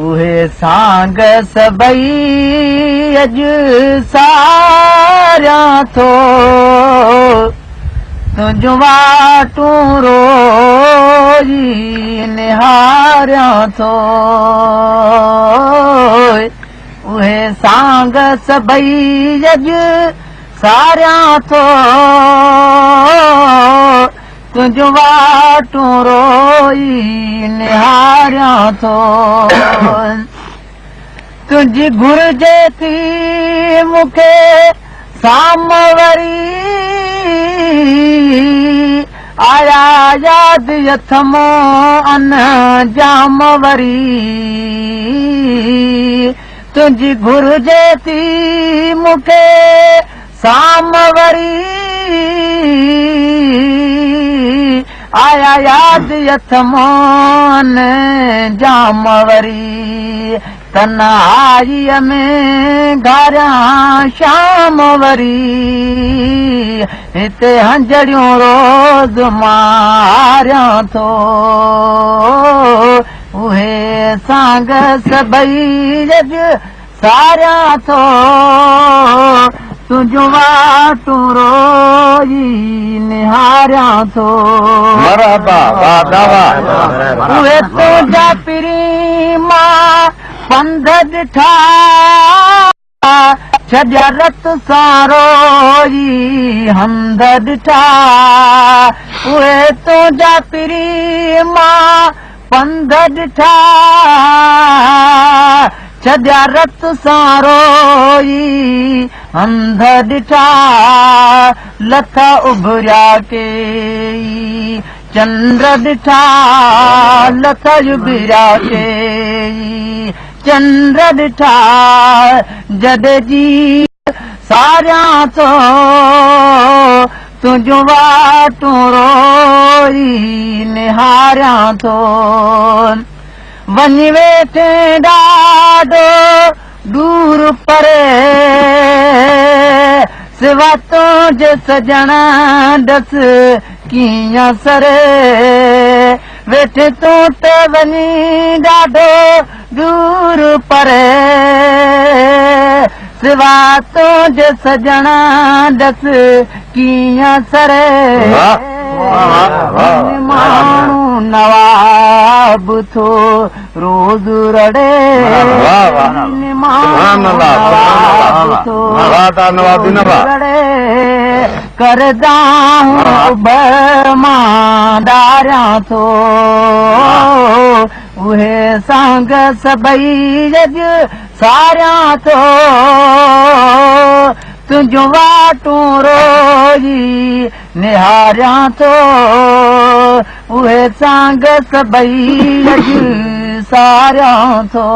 उहे सांग सभई अॼु सारियां थो तुंहिंजूं वाटूं रोज़ी निहारियां थो उहे सांग सभई अॼु सारियां थो तुंहिंजूं वाटूं रोज़ी निहारियां थो तुंहिंजी घुर्जे थी मूंखे सामवरी आया यादि यथमो अन जामवरी तुंहिंजी घुर्जे थी मूंखे सामवरी आया यादि यथमो अन जामवरी तन्हाईअ में घरां शाम वरी हिते हंजड़ियूं रोज़ मारियां थो उहे सांग सभई अॼु सारियां थो तुंहिंजूं वाटूं रोज़ी निहारियां थो उहे तुंहिंजा पिरी मां पंध ॾिठा छॾिया रत सां रोज़ी हंध ॾिठा उहे तुंहिंजा पिरी मां पंध ॾिठा छॾिया रत सां रोज़ी हंध ॾिठा लथ उभरिया कई चंद्र ॾिठा लथ उभरिया कई चंद्र ॾिठा जॾहिं जी सारियां थो तुंहिंजूं वाटूं रोज़ी निहारियां थो वञी वेठे ॾाढो दूर परे सिवा तुंहिंजे सजण डस कीअं सरे वेठे तूं त वञी ॾाढो दूर परे सिवा तुंहिंजे सजण डस कीअं सरे माण्हू नवाब थो रोज़ रड़े नवाब थो रड़े करदा मां ॾारियां थो उहे सांग सभई अॼु सारियां थो तुंहिंजूं वाटूं रोज़ी निहारियां थो उहे सांग सभई अॼु सारियां थो